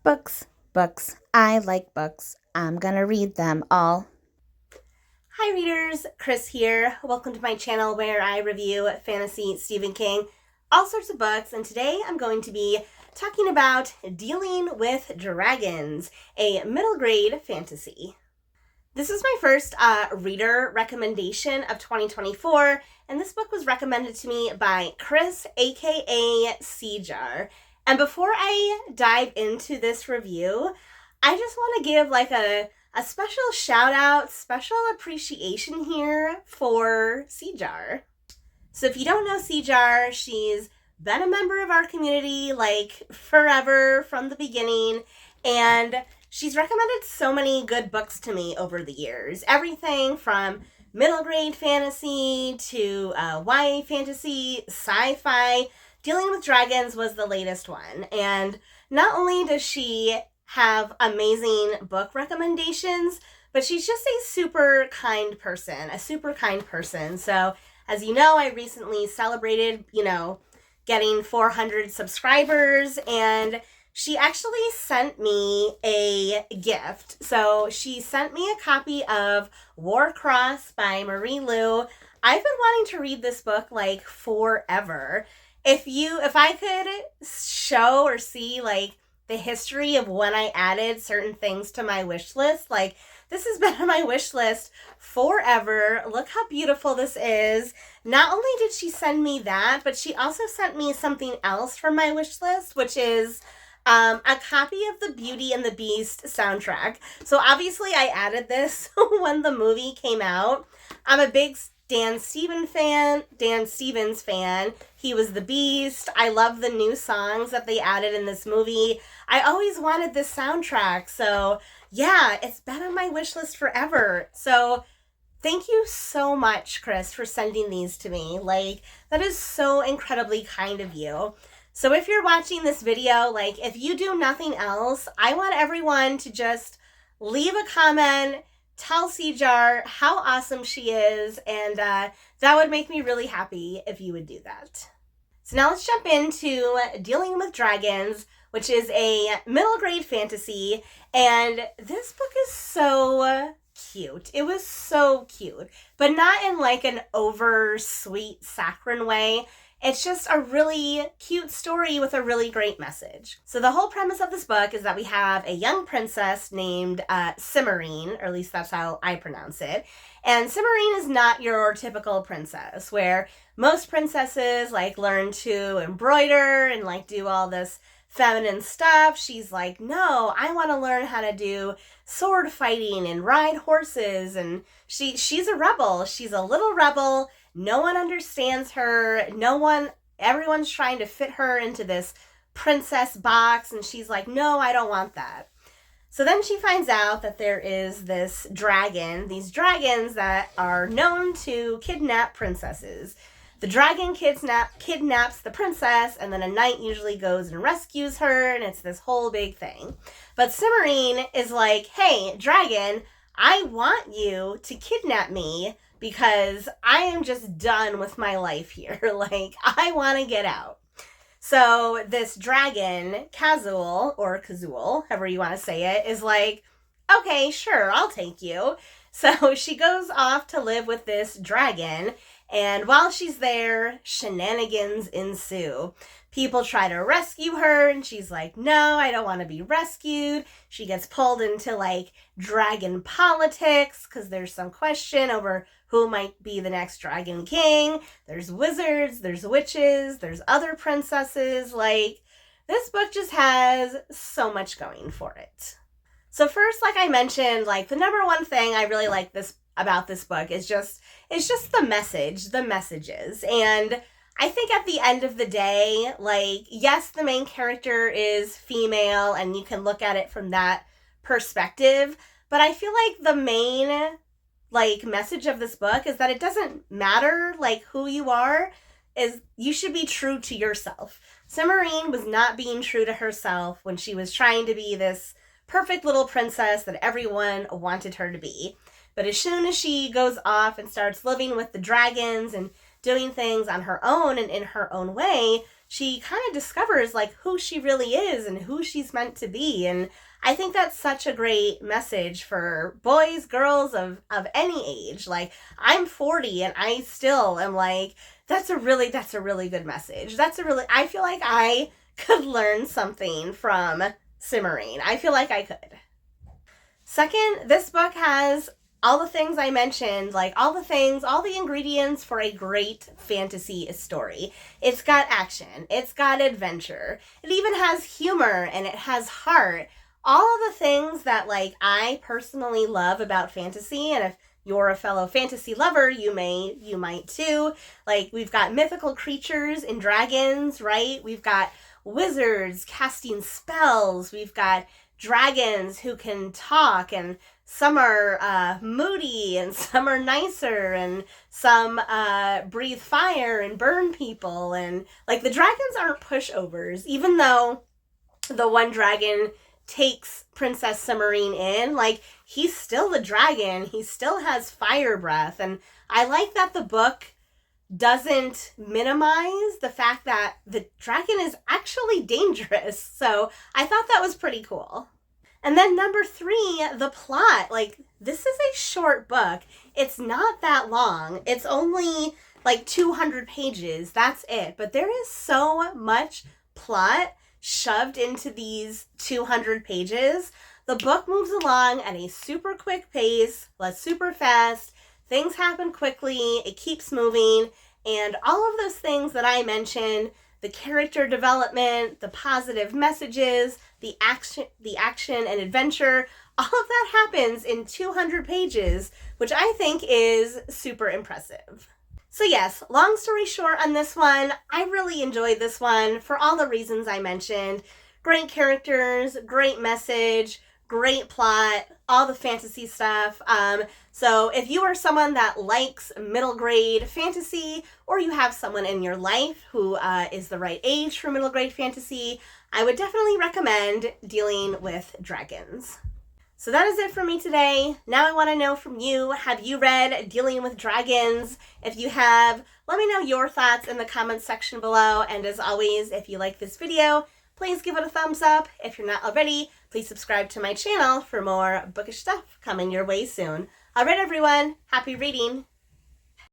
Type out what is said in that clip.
Books, books. I like books. I'm gonna read them all. Hi readers, Chris here. Welcome to my channel where I review fantasy, Stephen King, all sorts of books, and today I'm going to be talking about Dealing with Dragons, a middle grade fantasy. This is my first reader recommendation of 2024, and this book was recommended to me by Chris, aka Cjar. And before I dive into this review, I just want to give like a special shout out, special appreciation here for Cjar. So if you don't know Cjar, she's been a member of our community like forever from the beginning, and she's recommended so many good books to me over the years. Everything from middle grade fantasy to YA fantasy, sci-fi. Dealing with Dragons was the latest one. And not only does she have amazing book recommendations, but she's just a super kind person. So, as you know, I recently celebrated, getting 400 subscribers, and she actually sent me a gift. So she sent me a copy of Warcross by Marie Lu. I've been wanting to read this book like forever. If I could show or see like the history of when I added certain things to my wish list, like this has been on my wish list forever. Look how beautiful this is. Not only did she send me that, but she also sent me something else from my wish list, which is a copy of the Beauty and the Beast soundtrack. So obviously I added this when the movie came out. I'm a big Dan Stevens fan. He was the Beast. I love the new songs that they added in this movie. I always wanted this soundtrack. So yeah, it's been on my wish list forever. So thank you so much, Chris, for sending these to me. Like, that is so incredibly kind of you. So if you're watching this video, like if you do nothing else, I want everyone to just leave a comment, tell Cjar how awesome she is, and that would make me really happy if you would do that. So now let's jump into Dealing with Dragons, which is a middle grade fantasy, and this book is so cute. It was so cute, but not in like an over sweet saccharine way. It's just a really cute story with a really great message. So the whole premise of this book is that we have a young princess named Cimarine, or at least that's how I pronounce it. And Cimarine is not your typical princess, where most princesses like learn to embroider and like do all this feminine stuff. She's like, no, I want to learn how to do sword fighting and ride horses. And she's a rebel. She's a little rebel. No one understands her. Everyone's trying to fit her into this princess box. And she's like, no, I don't want that. So then she finds out that there is this dragon, these dragons that are known to kidnap princesses. The dragon kidnaps the princess, and then a knight usually goes and rescues her, and it's this whole big thing. But Cimarine is like, hey, dragon, I want you to kidnap me because I am just done with my life here. Like, I want to get out. So this dragon, Kazul, however you want to say it, is like, okay, sure, I'll take you. So she goes off to live with this dragon, and while she's there, shenanigans ensue. People try to rescue her, and she's like, no, I don't want to be rescued. She gets pulled into, like, dragon politics, because there's some question over who might be the next dragon king. There's wizards, there's witches, there's other princesses. Like, this book just has so much going for it. So first, like I mentioned, like, the number one thing I really like about this book is just the messages. And I think at the end of the day, like, yes, the main character is female and you can look at it from that perspective, but I feel like the main, like, message of this book is that it doesn't matter, like, who you are, is you should be true to yourself. Cimarine was not being true to herself when she was trying to be this perfect little princess that everyone wanted her to be. But as soon as she goes off and starts living with the dragons and doing things on her own and in her own way, she kind of discovers like who she really is and who she's meant to be. And I think that's such a great message for boys, girls of any age. Like, I'm 40 and I still am like, that's a really good message. I feel like I could learn something from Cimarine. I feel like I could. Second, this book has all the things I mentioned, like all the ingredients for a great fantasy story. It's got action, it's got adventure, it even has humor, and it has heart. All of the things that like I personally love about fantasy, and if you're a fellow fantasy lover, you might too. Like, we've got mythical creatures and dragons, right? We've got wizards casting spells. We've got dragons who can talk, and some are moody and some are nicer, and some breathe fire and burn people. And like, the dragons aren't pushovers, even though the one dragon takes Princess Cimarine in. Like, he's still the dragon, he still has fire breath. And I like that the book doesn't minimize the fact that the dragon is actually dangerous. So I thought that was pretty cool. And then number 3, the plot. Like, this is a short book. It's not that long. It's only like 200 pages. That's it. But there is so much plot shoved into these 200 pages. The book moves along at a super quick pace, super fast. Things happen quickly. It keeps moving. And all of those things that I mentioned, the character development, the positive messages, the action and adventure, all of that happens in 200 pages, which I think is super impressive. So yes, long story short on this one, I really enjoyed this one for all the reasons I mentioned. Great characters, great message, great plot, all the fantasy stuff. So if you are someone that likes middle grade fantasy, or you have someone in your life who is the right age for middle grade fantasy, I would definitely recommend Dealing with Dragons. So that is it for me today. Now I want to know from you, have you read Dealing with Dragons? If you have, let me know your thoughts in the comments section below. And as always, if you like this video, please give it a thumbs up. If you're not already, please subscribe to my channel for more bookish stuff coming your way soon. All right, everyone, happy reading.